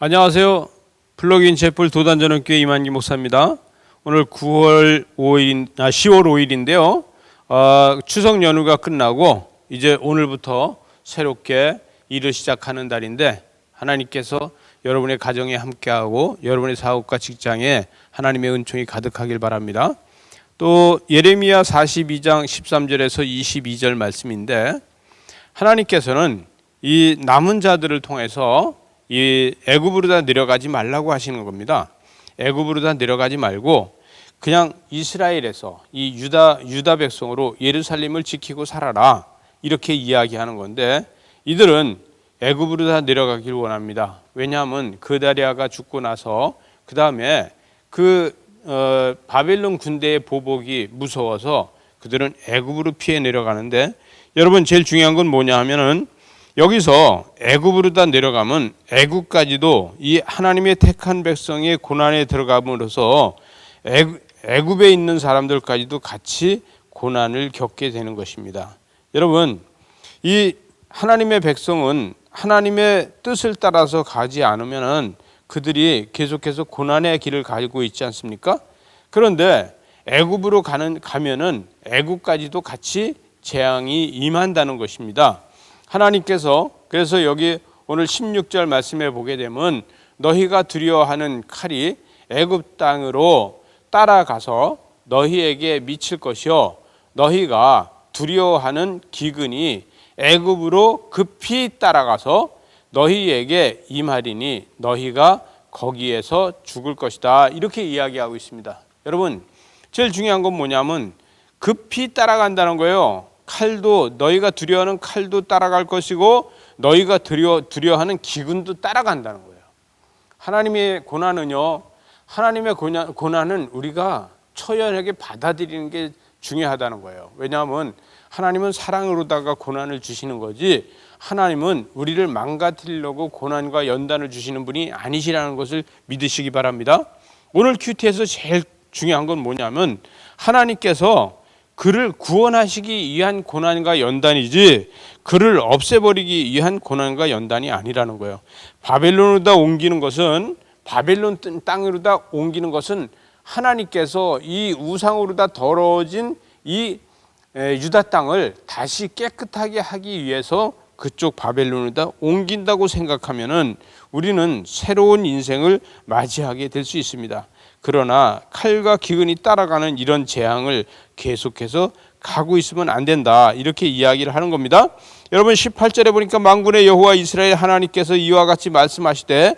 안녕하세요. 플러그인 채플 도단전원교회 이만기 목사입니다. 오늘 10월 5일인데요. 추석 연휴가 끝나고 이제 오늘부터 새롭게 일을 시작하는 달인데 하나님께서 여러분의 가정에 함께하고 여러분의 사업과 직장에 하나님의 은총이 가득하길 바랍니다. 또 예레미야 42장 13절에서 22절 말씀인데 하나님께서는 이 남은 자들을 통해서 이 애굽으로 다 내려가지 말라고 하시는 겁니다. 애굽으로 다 내려가지 말고 그냥 이스라엘에서 이 유다 백성으로 예루살렘을 지키고 살아라 이렇게 이야기하는 건데 이들은 애굽으로 다 내려가길 원합니다. 왜냐하면 그다리아가 죽고 나서 그 다음에 바벨론 군대의 보복이 무서워서 그들은 애굽으로 피해 내려가는데 여러분 제일 중요한 건 뭐냐 하면은 여기서 애굽으로 다 내려가면 애굽까지도 이 하나님의 택한 백성의 고난에 들어감으로써 애굽에 있는 사람들까지도 같이 고난을 겪게 되는 것입니다. 여러분 이 하나님의 백성은 하나님의 뜻을 따라서 가지 않으면은 그들이 계속해서 고난의 길을 가고 있지 않습니까? 그런데 애굽으로 가면은 애굽까지도 같이 재앙이 임한다는 것입니다. 하나님께서 그래서 여기 오늘 16절 말씀에 보게 되면 너희가 두려워하는 칼이 애굽 땅으로 따라가서 너희에게 미칠 것이요 너희가 두려워하는 기근이 애굽으로 급히 따라가서 너희에게 임하리니 너희가 거기에서 죽을 것이다 이렇게 이야기하고 있습니다. 여러분 제일 중요한 건 뭐냐면 급히 따라간다는 거예요. 칼도 너희가 두려워하는 칼도 따라갈 것이고 너희가 두려워하는 기근도 따라간다는 거예요. 하나님의 고난은요. 하나님의 고난은 우리가 처연하게 받아들이는 게 중요하다는 거예요. 왜냐하면 하나님은 사랑으로다가 고난을 주시는 거지 하나님은 우리를 망가뜨리려고 고난과 연단을 주시는 분이 아니시라는 것을 믿으시기 바랍니다. 오늘 큐티에서 제일 중요한 건 뭐냐면 하나님께서 그를 구원하시기 위한 고난과 연단이지 그를 없애버리기 위한 고난과 연단이 아니라는 거예요. 바벨론 땅으로 다 옮기는 것은 하나님께서 이 우상으로 다 더러워진 이 유다 땅을 다시 깨끗하게 하기 위해서 그쪽 바벨론으로 다 옮긴다고 생각하면은 우리는 새로운 인생을 맞이하게 될 수 있습니다. 그러나 칼과 기근이 따라가는 이런 재앙을 계속해서 가고 있으면 안 된다 이렇게 이야기를 하는 겁니다. 여러분 18절에 보니까 만군의 여호와 이스라엘 하나님께서 이와 같이 말씀하시되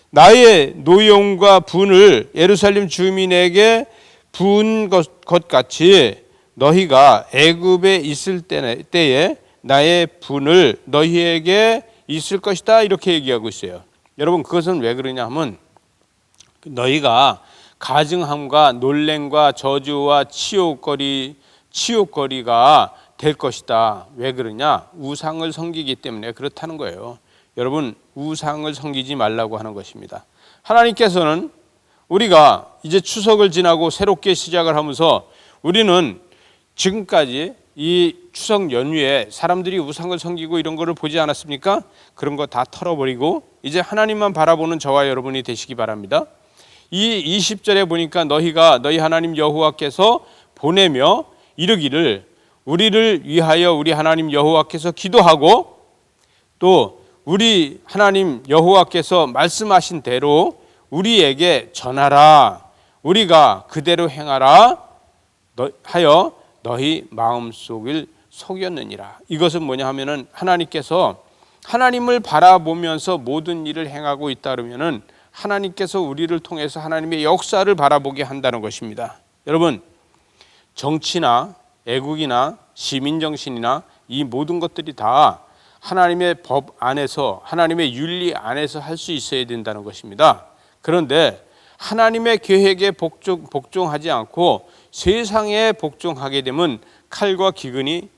나의 노여움과 분을 예루살렘 주민에게 부은 것 같이 너희가 애굽에 있을 때에 나의 분을 너희에게 있을 것이다 이렇게 얘기하고 있어요. 여러분 그것은 왜 그러냐 하면 너희가 가증함과 놀램과 저주와 치욕거리가 될 것이다. 왜 그러냐? 우상을 섬기기 때문에 그렇다는 거예요. 여러분 우상을 섬기지 말라고 하는 것입니다. 하나님께서는 우리가 이제 추석을 지나고 새롭게 시작을 하면서 우리는 지금까지 이 추석 연휴에 사람들이 우상을 섬기고 이런 거를 보지 않았습니까? 그런 거 다 털어버리고 이제 하나님만 바라보는 저와 여러분이 되시기 바랍니다. 이 20절에 보니까 너희가 너희 하나님 여호와께서 보내며 이르기를 우리를 위하여 우리 하나님 여호와께서 기도하고 또 우리 하나님 여호와께서 말씀하신 대로 우리에게 전하라 우리가 그대로 행하라 하여 너희 마음속을 속였느니라. 이것은 뭐냐 하면은 하나님께서 하나님을 바라보면서 모든 일을 행하고 있다 그러면은 하나님께서 우리를 통해서 하나님의 역사를 바라보게 한다는 것입니다. 여러분 정치나 애국이나 시민정신이나 이 모든 것들이 다 하나님의 법 안에서 하나님의 윤리 안에서 할 수 있어야 된다는 것입니다. 그런데 하나님의 계획에 복종하지 않고 세상에 복종하게 되면 칼과 기근이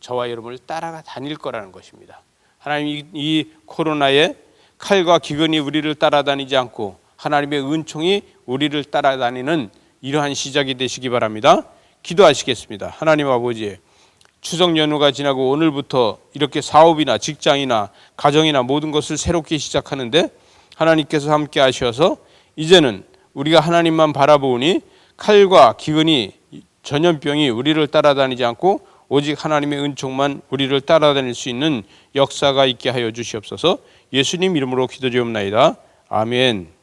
저와 여러분을 따라가 다닐 거라는 것입니다. 하나님 이 코로나에 칼과 기근이 우리를 따라다니지 않고 하나님의 은총이 우리를 따라다니는 이러한 시작이 되시기 바랍니다. 기도하시겠습니다. 하나님 아버지 추석 연휴가 지나고 오늘부터 이렇게 사업이나 직장이나 가정이나 모든 것을 새롭게 시작하는데 하나님께서 함께 하셔서 이제는 우리가 하나님만 바라보니 칼과 기근이 전염병이 우리를 따라다니지 않고 오직 하나님의 은총만 우리를 따라다닐 수 있는 역사가 있게 하여 주시옵소서. 예수님 이름으로 기도드리옵나이다. 아멘.